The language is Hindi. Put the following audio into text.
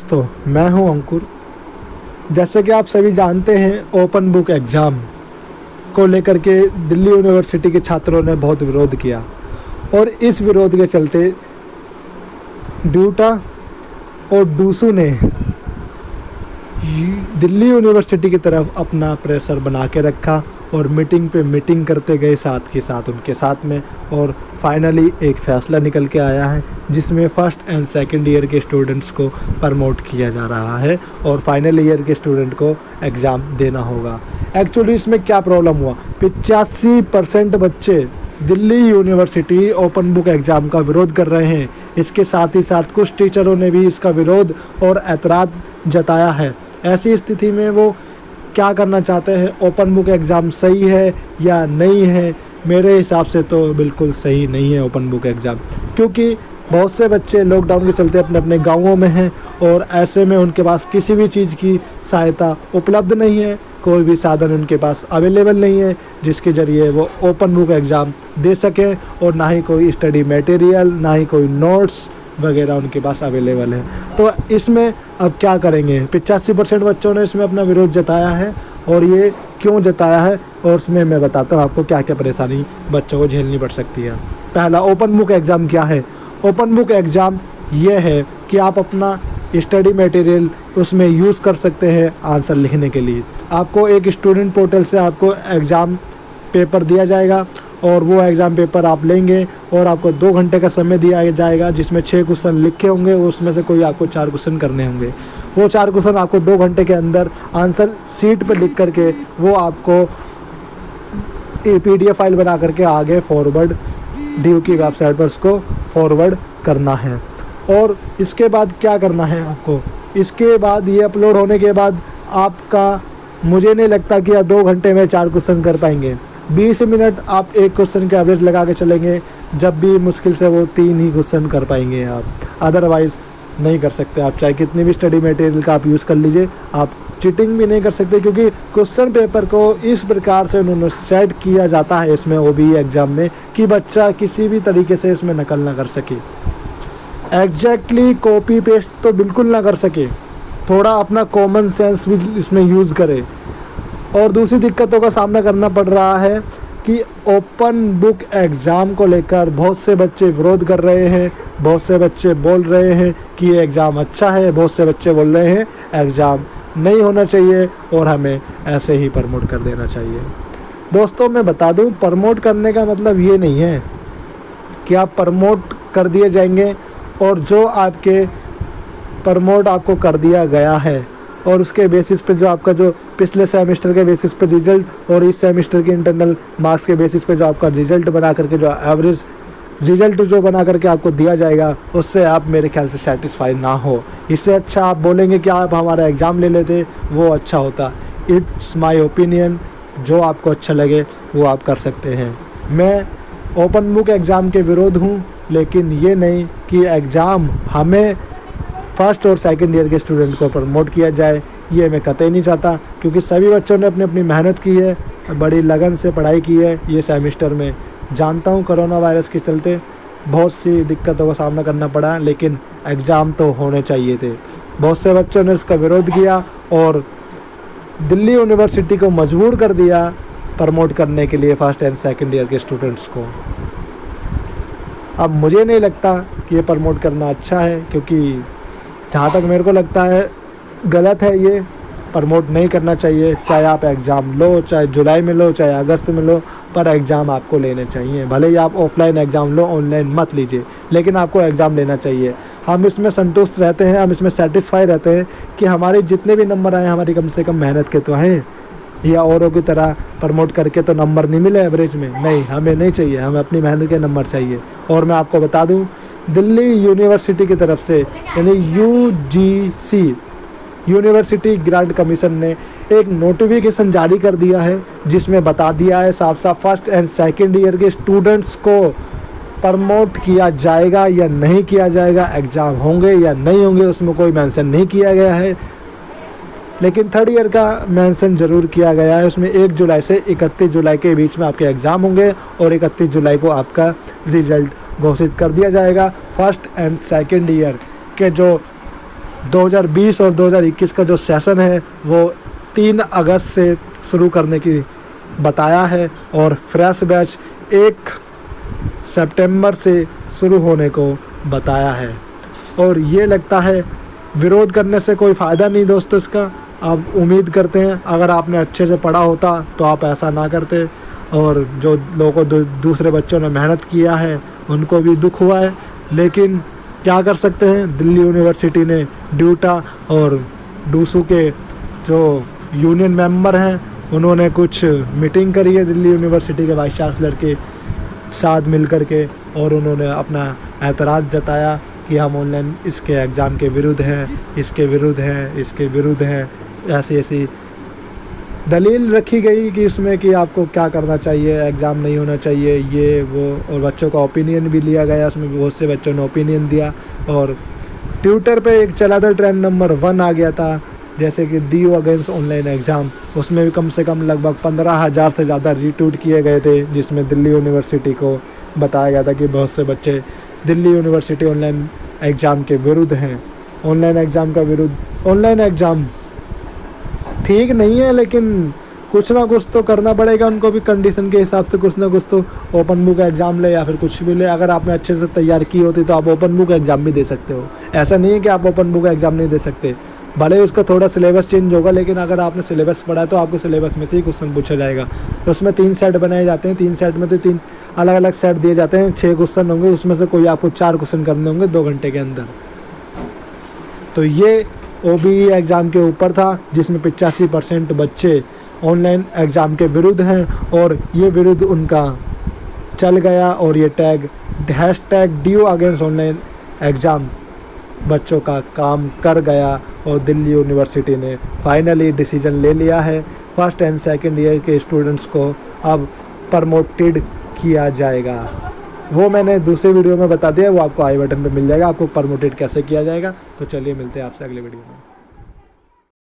दोस्तों, मैं हूं अंकुर। जैसे कि आप सभी जानते हैं, ओपन बुक एग्ज़ाम को लेकर के दिल्ली यूनिवर्सिटी के छात्रों ने बहुत विरोध किया और इस विरोध के चलते ड्यूटा और डूसू ने दिल्ली यूनिवर्सिटी की तरफ अपना प्रेशर बना के रखा और मीटिंग पे मीटिंग करते गए साथ के साथ उनके साथ में, और फाइनली एक फ़ैसला निकल के आया है जिसमें फर्स्ट एंड सेकंड ईयर के स्टूडेंट्स को प्रमोट किया जा रहा है और फाइनल ईयर के स्टूडेंट को एग्ज़ाम देना होगा। एक्चुअली इसमें क्या प्रॉब्लम हुआ, 85% बच्चे Delhi university open book exam का विरोध कर रहे हैं। इसके साथ ही साथ कुछ टीचरों ने भी इसका विरोध और एतराज़ जताया है। ऐसी स्थिति में वो क्या करना चाहते हैं, ओपन बुक एग्ज़ाम सही है या नहीं है? मेरे हिसाब से तो बिल्कुल सही नहीं है ओपन बुक एग्ज़ाम, क्योंकि बहुत से बच्चे लॉकडाउन के चलते अपने अपने गाँवों में हैं और ऐसे में उनके पास किसी भी चीज़ की सहायता उपलब्ध नहीं है, कोई भी साधन उनके पास अवेलेबल नहीं है जिसके ज़रिए वो ओपन बुक एग्ज़ाम दे सकें, और ना ही कोई स्टडी मटेरियल, ना ही कोई नोट्स वगैरह उनके पास अवेलेबल है। तो इसमें अब क्या करेंगे? 85% बच्चों ने इसमें अपना विरोध जताया है, और ये क्यों जताया है और उसमें मैं बताता हूँ आपको क्या क्या परेशानी बच्चों को झेलनी पड़ सकती है। पहला, ओपन बुक एग्ज़ाम क्या है? ओपन बुक एग्ज़ाम ये है कि आप अपना स्टडी मटेरियल उसमें यूज़ कर सकते हैं आंसर लिखने के लिए। आपको एक स्टूडेंट पोर्टल से आपको एग्ज़ाम पेपर दिया जाएगा और वो एग्ज़ाम पेपर आप लेंगे और आपको 2 घंटे का समय दिया जाएगा जिसमें 6 क्वेश्चन लिखे होंगे, उसमें से कोई आपको 4 क्वेश्चन करने होंगे। वो 4 क्वेश्चन आपको 2 घंटे के अंदर आंसर शीट पर लिख करके वो आपको PDF फाइल बना करके आगे फॉरवर्ड DU की वेबसाइट पर उसको फॉरवर्ड करना है। और इसके बाद क्या करना है आपको? इसके बाद ये अपलोड होने के बाद आपका, मुझे नहीं लगता कि 2 घंटे में 4 क्वेश्चन कर पाएंगे। 20 मिनट आप एक क्वेश्चन का एवरेज लगा के चलेंगे, जब भी मुश्किल से वो 3 ही क्वेश्चन कर पाएंगे आप, अदरवाइज़ नहीं कर सकते। आप चाहे कितनी भी स्टडी मटेरियल का आप यूज़ कर लीजिए, आप चीटिंग भी नहीं कर सकते, क्योंकि क्वेश्चन पेपर को इस प्रकार से उन्होंने सेट किया जाता है इसमें OBE एग्ज़ाम में कि बच्चा किसी भी तरीके से इसमें नकल ना कर सके, एग्जैक्टली कॉपी पेस्ट तो बिल्कुल ना कर सके, थोड़ा अपना कॉमन सेंस भी इसमें यूज़ करे। और दूसरी दिक्कतों का सामना करना पड़ रहा है कि ओपन बुक एग्ज़ाम को लेकर बहुत से बच्चे विरोध कर रहे हैं, बहुत से बच्चे बोल रहे हैं कि ये एग्ज़ाम अच्छा है, बहुत से बच्चे बोल रहे हैं एग्ज़ाम नहीं होना चाहिए और हमें ऐसे ही प्रमोट कर देना चाहिए। दोस्तों, मैं बता दूं, प्रमोट करने का मतलब ये नहीं है कि आप प्रमोट कर दिए जाएंगे और जो आपके प्रमोट आपको कर दिया गया है और उसके बेसिस पे जो आपका जो पिछले सेमेस्टर के बेसिस पे रिज़ल्ट और इस सेमेस्टर के इंटरनल मार्क्स के बेसिस पे जो आपका रिज़ल्ट बना करके, जो एवरेज रिज़ल्ट जो बना करके आपको दिया जाएगा, उससे आप मेरे ख्याल से सेटिस्फाई ना हो। इससे अच्छा आप बोलेंगे कि आप हमारा एग्ज़ाम ले लेते, वो अच्छा होता। इट्स माय ओपिनियन, जो आपको अच्छा लगे वो आप कर सकते हैं। मैं ओपन बुक एग्ज़ाम के विरोध हूँ, लेकिन ये नहीं कि एग्ज़ाम हमें फर्स्ट और सेकंड ईयर के स्टूडेंट को प्रमोट किया जाए, ये मैं कतई नहीं चाहता, क्योंकि सभी बच्चों ने अपनी अपनी मेहनत की है, बड़ी लगन से पढ़ाई की है ये सेमेस्टर में। जानता हूँ कोरोना वायरस के चलते बहुत सी दिक्कतों का सामना करना पड़ा, लेकिन एग्ज़ाम तो होने चाहिए थे। बहुत से बच्चों ने इसका विरोध किया और दिल्ली यूनिवर्सिटी को मजबूर कर दिया प्रमोट करने के लिए फर्स्ट एंड सेकंड ईयर के स्टूडेंट्स को। अब मुझे नहीं लगता कि ये प्रमोट करना अच्छा है, क्योंकि जहाँ तक मेरे को लगता है गलत है, ये प्रमोट नहीं करना चाहिए। चाहे आप एग्ज़ाम लो, चाहे जुलाई में लो, चाहे अगस्त में लो, पर एग्ज़ाम आपको लेने चाहिए। भले ही आप ऑफलाइन एग्ज़ाम लो, ऑनलाइन मत लीजिए, लेकिन आपको एग्ज़ाम लेना चाहिए। हम इसमें संतुष्ट रहते हैं, हम इसमें सेटिस्फाई रहते हैं कि हमारे जितने भी नंबर आए हमारी कम से कम मेहनत के तो हैं, या औरों की तरह प्रमोट करके तो नंबर नहीं मिले एवरेज में। नहीं, हमें नहीं चाहिए, हमें अपनी मेहनत के नंबर चाहिए। और मैं आपको बता दूं, दिल्ली यूनिवर्सिटी की तरफ से यानी UGC यूनिवर्सिटी ग्रांट कमीशन ने एक नोटिफिकेशन जारी कर दिया है, जिसमें बता दिया है साफ साफ फर्स्ट एंड सेकंड ईयर के स्टूडेंट्स को प्रमोट किया जाएगा या नहीं किया जाएगा, एग्ज़ाम होंगे या नहीं होंगे, उसमें कोई मेंशन नहीं किया गया है। लेकिन थर्ड ईयर का मेंशन ज़रूर किया गया है। उसमें 1 जुलाई से 31 जुलाई के बीच में आपके एग्ज़ाम होंगे और 31 जुलाई को आपका रिज़ल्ट घोषित कर दिया जाएगा। फर्स्ट एंड सेकंड ईयर के जो 2020 और 2021 का जो सेशन है वो 3 अगस्त से शुरू करने की बताया है और फ्रेश बैच 1 सितंबर से शुरू होने को बताया है। और ये लगता है विरोध करने से कोई फ़ायदा नहीं दोस्तों इसका। आप उम्मीद करते हैं अगर आपने अच्छे से पढ़ा होता तो आप ऐसा ना करते, और जो लोगों को दूसरे बच्चों ने मेहनत किया है उनको भी दुख हुआ है, लेकिन क्या कर सकते हैं। दिल्ली यूनिवर्सिटी ने ड्यूटा और डूसू के जो यूनियन मेंबर हैं उन्होंने कुछ मीटिंग करी है दिल्ली यूनिवर्सिटी के वाइस चांसलर के साथ मिल कर के, और उन्होंने अपना एतराज़ जताया कि हम ऑनलाइन इसके एग्ज़ाम के विरुद्ध हैं, इसके विरुद्ध हैं। ऐसी दलील रखी गई कि इसमें कि आपको क्या करना चाहिए, एग्ज़ाम नहीं होना चाहिए, ये वो, और बच्चों का ओपिनियन भी लिया गया। उसमें बहुत से बच्चों ने ओपिनियन दिया और ट्विटर पे एक चला था, ट्रेंड नंबर 1 आ गया था, जैसे कि DU अगेंस्ट ऑनलाइन एग्ज़ाम। उसमें भी कम से कम लगभग 15,000 से ज़्यादा रीट्वीट किए गए थे, जिसमें दिल्ली यूनिवर्सिटी को बताया गया था कि बहुत से बच्चे दिल्ली यूनिवर्सिटी ऑनलाइन एग्ज़ाम के विरुद्ध हैं। ऑनलाइन एग्ज़ाम ठीक नहीं है, लेकिन कुछ ना कुछ तो करना पड़ेगा उनको भी, कंडीशन के हिसाब से कुछ ना कुछ तो। ओपन बुक एग्ज़ाम ले या फिर कुछ भी ले, अगर आपने अच्छे से तैयार की होती तो आप ओपन बुक एग्ज़ाम भी दे सकते हो। ऐसा नहीं है कि आप ओपन बुक एग्ज़ाम नहीं दे सकते, भले ही उसका थोड़ा सिलेबस चेंज होगा, लेकिन अगर आपने सिलेबस पढ़ा है तो आपके सिलेबस में से ही क्वेश्चन पूछा जाएगा। तो उसमें 3 सेट बनाए जाते हैं, 3 सेट में तो 3 अलग अलग सेट दिए जाते हैं, 6 क्वेश्चन होंगे, उसमें से कोई आपको 4 क्वेश्चन करने होंगे 2 घंटे के अंदर। तो ये OBE एग्ज़ाम के ऊपर था, जिसमें 85% बच्चे ऑनलाइन एग्ज़ाम के विरुद्ध हैं, और ये विरुद्ध उनका चल गया, और ये #DU अगेंस्ट ऑनलाइन एग्ज़ाम बच्चों का काम कर गया। और दिल्ली यूनिवर्सिटी ने फाइनली डिसीजन ले लिया है, फर्स्ट एंड सेकेंड ईयर के स्टूडेंट्स को अब प्रमोटेड किया जाएगा। वो मैंने दूसरे वीडियो में बता दिया, वो आपको आई बटन पे मिल जाएगा, आपको प्रमोटेड कैसे किया जाएगा। तो चलिए मिलते हैं आपसे अगले वीडियो में।